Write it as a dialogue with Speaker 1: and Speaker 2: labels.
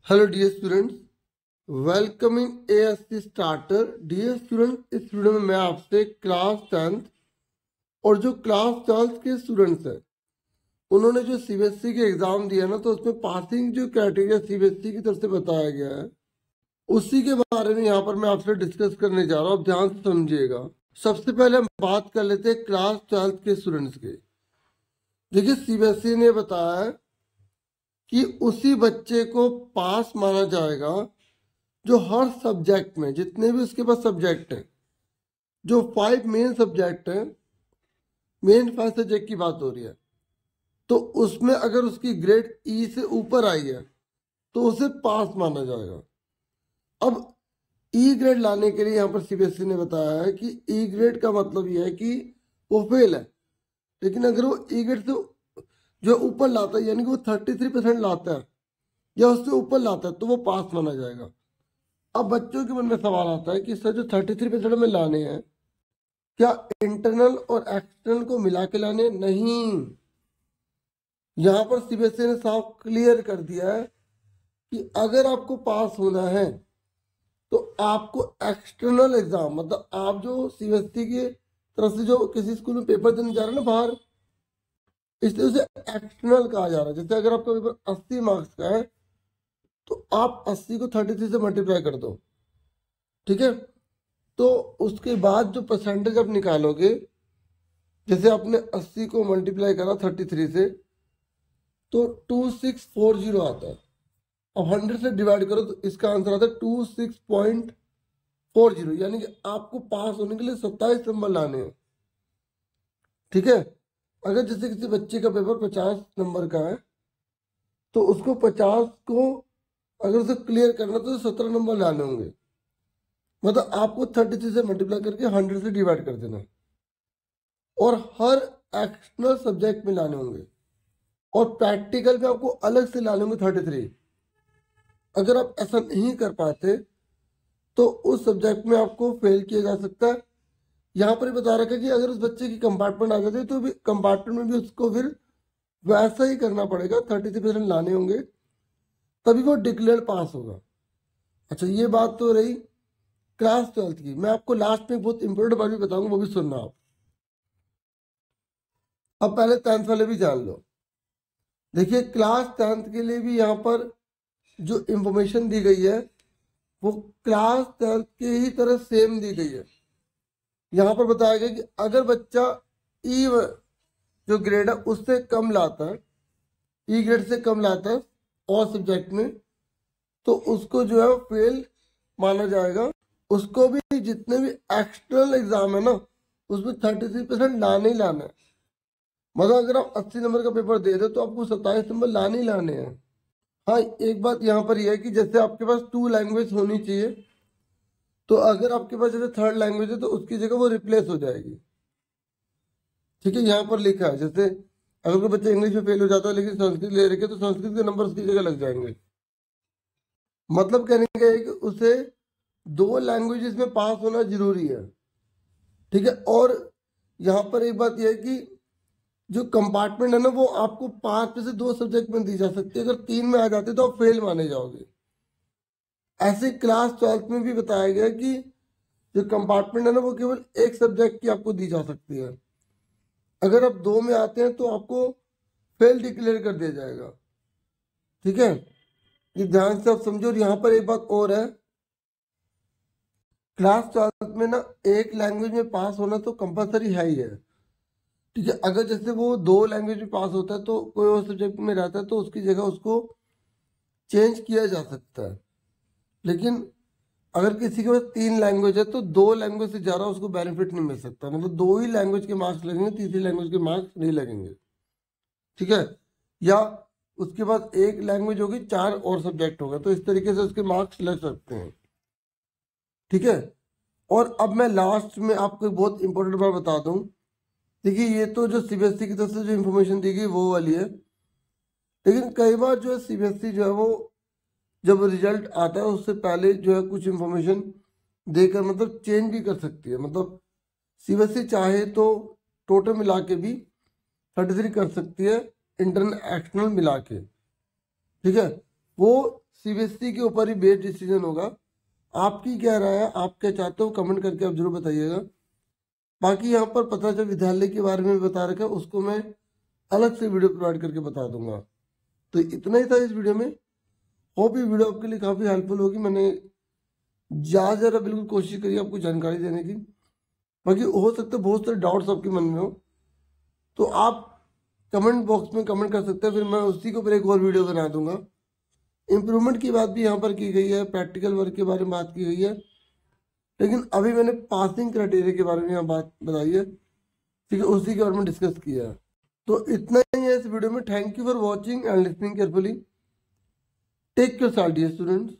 Speaker 1: Hello dear students, welcome in ASC starter. Dear students, इस video में मैं आपसे क्लास 10th और जो क्लास 12th के स्टूडेंट्स हैं उन्होंने जो सीबीएसई के एग्जाम दिया ना, तो उसमें पासिंग जो क्राइटेरिया सीबीएसई की तरफ से बताया गया है उसी के बारे में यहाँ पर मैं आपसे डिस्कस करने जा रहा हूँ। आप ध्यान से समझिएगा। सबसे पहले हम बात कर लेते हैं क्लास 12th के स्टूडेंट्स के। देखिए, सीबीएसई ने बताया है कि उसी बच्चे को पास माना जाएगा जो हर सब्जेक्ट में, जितने भी उसके पास सब्जेक्ट हैं, जो 5 मेन सब्जेक्ट हैं, मेन 5 सब्जेक्ट की बात हो रही है, तो उसमें अगर उसकी ग्रेड ई से ऊपर आई है तो उसे पास माना जाएगा। अब ई ग्रेड लाने के लिए यहाँ पर सीबीएसई ने बताया है कि ई ग्रेड का मतलब यह है कि वो फेल है, लेकिन अगर वो ई ग्रेड से जो ऊपर लाता है, यानी कि वो 33% लाता है या उससे ऊपर लाता है, तो वो पास माना जाएगा। अब बच्चों के मन में सवाल आता है कि सर, जो 33% में लाने हैं, क्या इंटरनल और एक्सटर्नल को मिला के लाने? नहीं, यहां पर सीबीएसई ने साफ क्लियर कर दिया है कि अगर आपको पास होना है तो आपको एक्सटर्नल एग्जाम, मतलब आप जो सीबीएसई की तरफ से जो किसी स्कूल में पेपर देने जा रहे हैं ना बाहर, इसलिए उसे एक्सटर्नल कहा जा रहा है। जैसे अगर आपका पेपर 80 मार्क्स का है तो आप 80 को 33 से मल्टीप्लाई कर दो, ठीक है? तो उसके बाद जो परसेंटेज आप निकालोगे, जैसे आपने 80 को मल्टीप्लाई करा 33 से, तो 2640 आता है। अब 100 से डिवाइड करो तो इसका आंसर आता है 26.40, यानी कि आपको पास होने के लिए 27 नंबर लाने हैं, ठीक है? अगर जैसे किसी बच्चे का पेपर 50 नंबर का है तो उसको 50 को अगर उसे क्लियर करना तो 17 नंबर लाने होंगे। मतलब आपको 33 से मल्टीप्लाई करके 100 से डिवाइड कर देना, और हर एक्सटर्नल सब्जेक्ट में लाने होंगे, और प्रैक्टिकल में आपको अलग से लाने होंगे 33। अगर आप ऐसा नहीं कर पाते तो उस सब्जेक्ट में आपको फेल किया जा सकता है। यहाँ पर बता रखा है कि अगर उस बच्चे की कंपार्टमेंट आ जाती है तो भी कंपार्टमेंट में भी उसको फिर वैसा ही करना पड़ेगा, 33% लाने होंगे, तभी वो डिक्लेयर पास होगा। अच्छा, ये बात तो रही क्लास 12th की। मैं आपको लास्ट में बहुत इंपॉर्टेंट बात भी बताऊंगा, वो भी सुनना आप। अब पहले 10th वाले भी जान लो। देखिए, क्लास 10th के लिए भी यहाँ पर जो इंफॉर्मेशन दी गई है वो क्लास 10th के ही तरह सेम दी गई है। यहाँ पर बताया गया कि अगर बच्चा ई जो ग्रेड है उससे कम लाता है, ई ग्रेड से कम लाता है और सब्जेक्ट में, तो उसको जो है फेल माना जाएगा। उसको भी जितने भी एक्सटर्नल एग्जाम है ना, उसमें 33% लाने ही लाना है। मतलब अगर आप 80 नंबर का पेपर दे दो तो आपको 27 नंबर लाने ही लाने हैं। हाँ, एक बात यहाँ पर यह है कि जैसे आपके पास 2 लैंग्वेज होनी चाहिए, तो अगर आपके पास जैसे 3rd लैंग्वेज है तो उसकी जगह वो रिप्लेस हो जाएगी, ठीक है? यहाँ पर लिखा है, जैसे अगर कोई बच्चा इंग्लिश में फेल हो जाता है लेकिन संस्कृत ले रखे तो संस्कृत के नंबर उसकी जगह लग जाएंगे। मतलब कहने का है कि उसे 2 लैंग्वेजेस में पास होना जरूरी है, ठीक है? और यहाँ पर एक बात यह है कि जो कंपार्टमेंट है ना, वो आपको 5 में से 2 सब्जेक्ट में दी जा सकती है। अगर 3 में आ जाते तो आप फेल माने जाओगे। ऐसे क्लास 12th में भी बताया गया कि जो कंपार्टमेंट है ना, वो केवल एक सब्जेक्ट की आपको दी जा सकती है। अगर आप 2 में आते हैं तो आपको फेल डिक्लेयर कर दिया जाएगा, ठीक है? ये ध्यान से आप समझो। और यहाँ पर एक बात और है, क्लास 12th में ना एक लैंग्वेज में पास होना तो कंपलसरी है ही है, ठीक है? अगर जैसे वो 2 लैंग्वेज में पास होता है तो कोई और सब्जेक्ट में रहता है तो उसकी जगह उसको चेंज किया जा सकता है। लेकिन अगर किसी के पास 3 लैंग्वेज है तो 2 लैंग्वेज से ज़्यादा उसको बेनिफिट नहीं मिल सकता। मतलब 2 ही लैंग्वेज के मार्क्स लगेंगे, तीसरी लैंग्वेज के मार्क्स नहीं लगेंगे, ठीक है? या उसके पास एक लैंग्वेज होगी, 4 और सब्जेक्ट होगा, तो इस तरीके से उसके मार्क्स लग सकते हैं, ठीक है? और अब मैं लास्ट में आपको एक बहुत इंपॉर्टेंट बात बता दूं। देखिए, ये तो जो सीबीएसई की तरफ से जो इन्फॉर्मेशन दी गई वो वाली है, लेकिन कई बार जो है सीबीएसई जो है वो जब रिजल्ट आता है उससे पहले जो है कुछ इन्फॉर्मेशन देकर मतलब चेंज भी कर सकती है। मतलब सीबीएसई चाहे तो टोटल मिला के भी 33 कर सकती है, इंटरनल एक्सटर्नल मिला के, ठीक है? वो सीबीएसई के ऊपर ही बेस्ड डिसीजन होगा। आपकी क्या राय है, आप क्या चाहते हो, कमेंट करके आप जरूर बताइएगा। बाकी यहाँ पर पतंजलि विद्यालय के बारे में बता रखा है, उसको मैं अलग से वीडियो प्रोवाइड करके बता दूंगा। तो इतना ही था इस वीडियो में। होप ये वीडियो आपके लिए काफ़ी हेल्पफुल होगी। मैंने ज़्यादा बिल्कुल कोशिश करी आपको जानकारी देने की। बाकी हो सकता है बहुत सारे डाउट्स आपके मन में हो, तो आप कमेंट बॉक्स में कमेंट कर सकते हैं, फिर मैं उसी के ऊपर एक और वीडियो बना दूंगा। इम्प्रूवमेंट की बात भी यहाँ पर की गई है, प्रैक्टिकल वर्क के बारे में बात की गई है, लेकिन अभी मैंने पासिंग क्राइटेरिया के बारे में यहाँ बात बताई है, ठीक है, उसी के बारे में डिस्कस किया है। तो इतना ही है इस वीडियो में। Thank you for watching and listening carefully. Take care dear students.